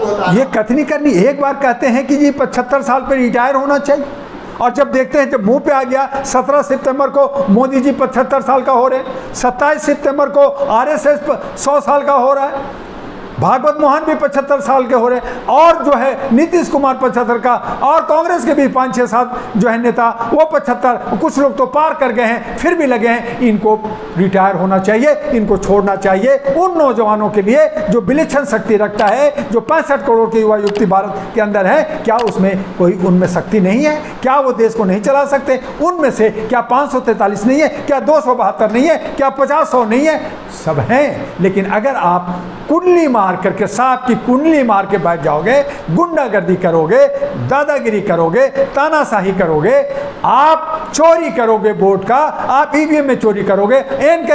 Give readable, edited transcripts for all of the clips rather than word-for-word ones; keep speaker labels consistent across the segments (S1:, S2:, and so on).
S1: होता है।
S2: ये कथनी करनी, एक बार कहते हैं कि जी 75 साल पे रिटायर होना चाहिए, और जब देखते हैं, जब मुंह पे आ गया 17 सितंबर को मोदी जी 75 साल का हो रहे हैं, 27 सितंबर को आरएसएस 100 साल का हो रहा है, भागवत मोहन भी 75 साल के हो रहे हैं, और जो है नीतीश कुमार 75 का, और कांग्रेस के भी 5-6-7 जो है नेता वो 75, कुछ लोग तो पार कर गए हैं, फिर भी लगे हैं। इनको रिटायर होना चाहिए, इनको छोड़ना चाहिए। उन नौजवानों के लिए जो विलक्षण शक्ति रखता है, जो 65 करोड़ की युवा युवती भारत के अंदर है, क्या उसमें कोई उनमें शक्ति नहीं है? क्या वो देश को नहीं चला सकते? उनमें से क्या 543 नहीं है? क्या 272 नहीं है? क्या 50-100 नहीं है? सब हैं। लेकिन अगर आप कुंडली मार करके, सांप की कुंडली मार के बैठ जाओगे, गुंडागर्दी करोगे, दादागिरी करोगे, तानाशाही करोगे, आप चोरी करोगे वोट का, आप ईवीएम में चोरी करोगे, एन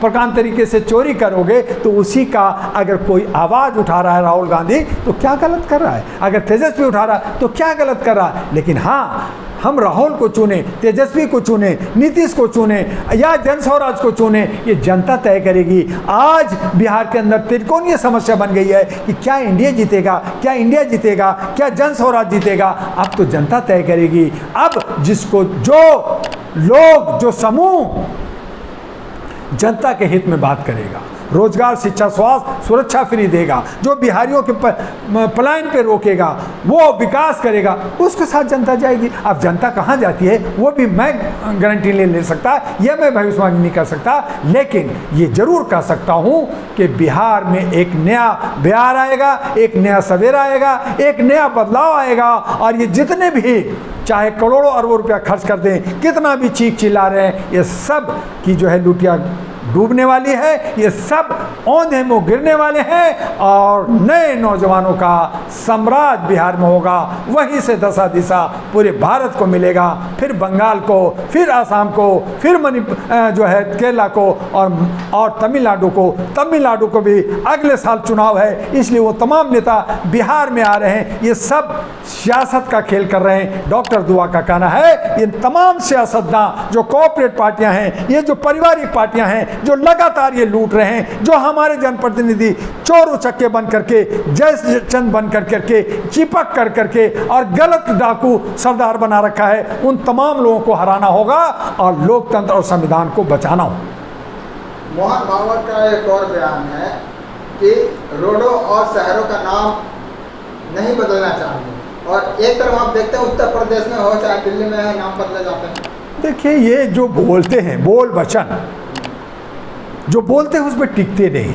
S2: प्रकार तरीके से चोरी करोगे, तो उसी का अगर कोई आवाज़ उठा रहा है राहुल गांधी, तो क्या गलत कर रहा है? अगर तेजस्वी उठा रहा है तो क्या गलत कर रहा है? लेकिन हाँ, हम राहुल को चुने, तेजस्वी को चुने, नीतीश को चुने या जनस्वराज को चुने, ये जनता तय करेगी। आज बिहार के अंदर त्रिकोणीय समस्या बन गई है कि क्या इंडिया जीतेगा, क्या इंडिया जीतेगा, क्या जनस्वराज जीतेगा? अब तो जनता तय करेगी। अब जिसको, जो लोग, जो समूह जनता के हित में बात करेगा, रोजगार, शिक्षा, स्वास्थ्य, सुरक्षा फ्री देगा, जो बिहारियों के पलायन पे रोकेगा, वो विकास करेगा, उसके साथ जनता जाएगी। अब जनता कहाँ जाती है वो भी मैं गारंटी ले सकता, यह मैं भविष्यवाणी नहीं कर सकता, लेकिन ये जरूर कह सकता हूँ कि बिहार में एक नया बिहार आएगा, एक नया सवेरा आएगा, एक नया बदलाव आएगा। और ये जितने भी चाहे करोड़ों अरबों रुपया खर्च कर दें, कितना भी चीख चिल्ला रहे हैं, ये सब की जो है लुटिया डूबने वाली है, ये सब औंधे मुंह गिरने वाले हैं, और नए नौजवानों का साम्राज्य बिहार में होगा। वहीं से दशा दिशा पूरे भारत को मिलेगा, फिर बंगाल को, फिर आसाम को, फिर जो है केरला को, और तमिलनाडु को भी अगले साल चुनाव है, इसलिए वो तमाम नेता बिहार में आ रहे हैं। ये सब सियासत का खेल कर रहे हैं। डॉक्टर दुआ का कहना है, ये तमाम सियासतदान, जो कॉर्पोरेट पार्टियां हैं, ये जो पारिवारिक पार्टियां हैं, जो लगातार ये लूट रहे हैं, जो हमारे जनप्रतिनिधि चोर उचक्के बन करके, जय चंद बन करके, चिपक करके और गलत डाकू सरदार बना रखा है, उन तमाम लोगों को हराना होगा और लोकतंत्र और संविधान को बचाना होगा।
S1: मोहन भागवत का एक और बयान है कि रोडों और शहरों का नाम नहीं बदलना चाहिए, और एक तरफ आप देखते हैं उत्तर प्रदेश में हो चाहे दिल्ली में है, नाम बदले जाते हैं।
S2: देखिए, ये जो बोलते हैं, बोल वचन जो बोलते हैं उसमें टिकते नहीं।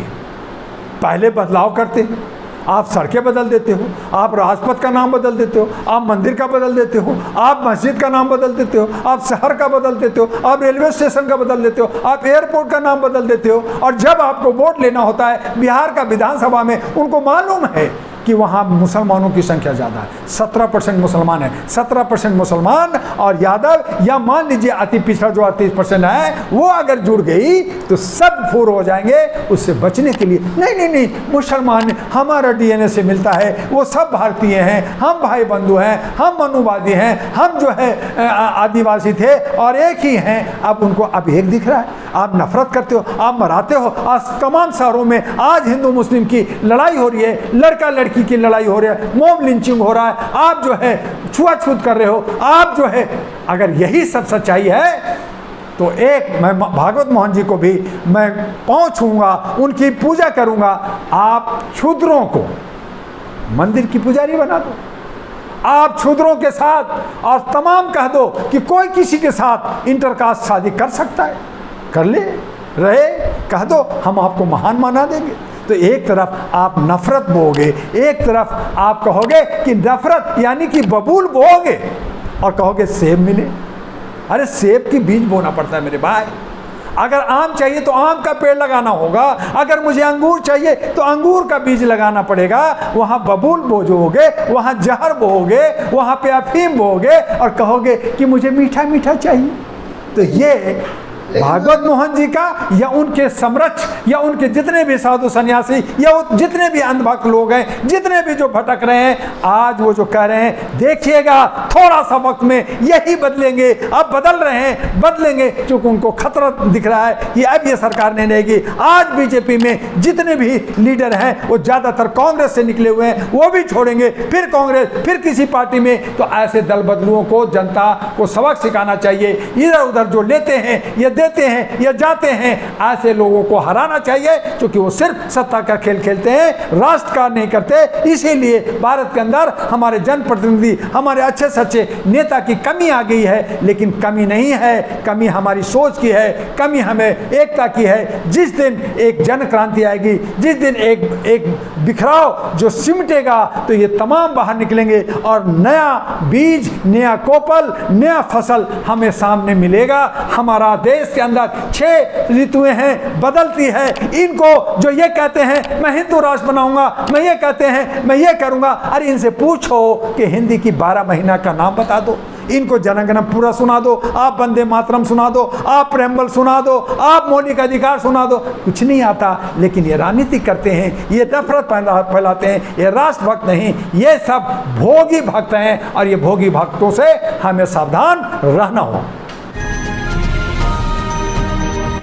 S2: पहले बदलाव करते हैं, आप सड़कें बदल देते हो, आप राजपथ का नाम बदल देते हो, आप मंदिर का बदल देते हो, आप मस्जिद का नाम बदल देते हो, आप शहर का बदल देते हो, आप रेलवे स्टेशन का बदल देते हो, आप एयरपोर्ट का नाम बदल देते हो। और जब आपको वोट लेना होता है बिहार का विधानसभा में, उनको मालूम है कि वहाँ मुसलमानों की संख्या ज़्यादा है, 17% मुसलमान है, 17% मुसलमान और यादव, या मान लीजिए अति पिछड़ा जो 38% है, वो अगर जुड़ गई तो सब फूर हो जाएंगे। उससे बचने के लिए नहीं, मुसलमान हमारा डीएनए से मिलता है, वो सब भारतीय हैं, हम भाई बंधु हैं, हम मनुवादी हैं, हम जो है आदिवासी थे और एक ही हैं। अब उनको अब एक दिख रहा है, आप नफरत करते हो, आप मराते हो। आज तमाम शहरों में आज हिंदू मुस्लिम की लड़ाई हो रही है, लड़का लड़की की लड़ाई हो रही है, मॉब लिंचिंग हो रहा है, आप जो है छुआछूत कर रहे हो, आप जो है, अगर यही सब सच्चाई है तो एक मैं भागवत मोहन जी को भी मैं पाँव छूंगा, उनकी पूजा करूंगा। आप क्षुद्रों को मंदिर की पुजारी बना दो, आप क्षुद्रों के साथ और तमाम कह दो कि कोई किसी के साथ इंटरकास्ट शादी कर सकता है, कर ले, रहे, कह दो, हम आपको महान माना देंगे। तो एक तरफ आप नफरत बोओगे, एक तरफ आप कहोगे कि नफरत यानी कि बबूल बोओगे और कहोगे सेब मिले। अरे सेब की बीज बोना पड़ता है मेरे भाई। अगर आम चाहिए तो आम का पेड़ लगाना होगा, अगर मुझे अंगूर चाहिए तो अंगूर का बीज लगाना पड़ेगा। वहाँ बबूल बोओगे, वहाँ जहर बोओगे, वहाँ पे अफीम बोओगे और कहोगे कि मुझे मीठा मीठा चाहिए। तो ये भागवत मोहन जी का या उनके समरक्ष या उनके जितने भी साधु सन्यासी या जितने भी अंधभक्त लोग हैं, जितने भी जो भटक रहे हैं, आज वो जो कह रहे हैं देखिएगा थोड़ा सा वक्त में यही बदलेंगे, अब बदल रहे हैं, बदलेंगे, क्योंकि उनको खतरा दिख रहा है कि अब ये सरकार नहीं रहेगी। आज बीजेपी में जितने भी लीडर हैं वो ज्यादातर कांग्रेस से निकले हुए हैं, वो भी छोड़ेंगे, फिर कांग्रेस, फिर किसी पार्टी में। तो ऐसे दल बदलुओं को जनता को सबक सिखाना चाहिए। इधर उधर जो लेते हैं ये देते हैं या जाते हैं, ऐसे लोगों को हराना चाहिए, क्योंकि वो सिर्फ सत्ता का खेल खेलते हैं, राष्ट्र का नहीं करते। इसीलिए भारत के अंदर हमारे जनप्रतिनिधि, हमारे अच्छे सच्चे नेता की कमी आ गई है। लेकिन कमी नहीं है, कमी हमारी सोच की है, कमी हमें एकता की है। जिस दिन एक जन क्रांति आएगी, जिस दिन एक बिखराव जो सिमटेगा, तो ये तमाम बाहर निकलेंगे और नया बीज, नया कोपल, नया फसल हमें सामने मिलेगा। हमारा देश के अंदर 6 ऋतुएं हैं, बदलती है। इनको जो ये कहते हैं मैं हिंदू राष्ट्र बनाऊंगा, मैं ये कहते हैं मैं ये करूंगा, अरे इनसे पूछो कि हिंदी की 12 महीना का नाम बता दो। इनको जनगण पूरा सुना दो, आप वंदे मातरम सुना दो, आप प्रेमबल सुना दो, आप मौलिक अधिकार सुना दो, कुछ नहीं आता। लेकिन ये राजनीति करते हैं, ये नफरत फैलाते हैं, ये राष्ट्रभक्त नहीं, ये सब भोगी भक्त हैं। और ये भोगी भक्तों से हमें सावधान रहना हो।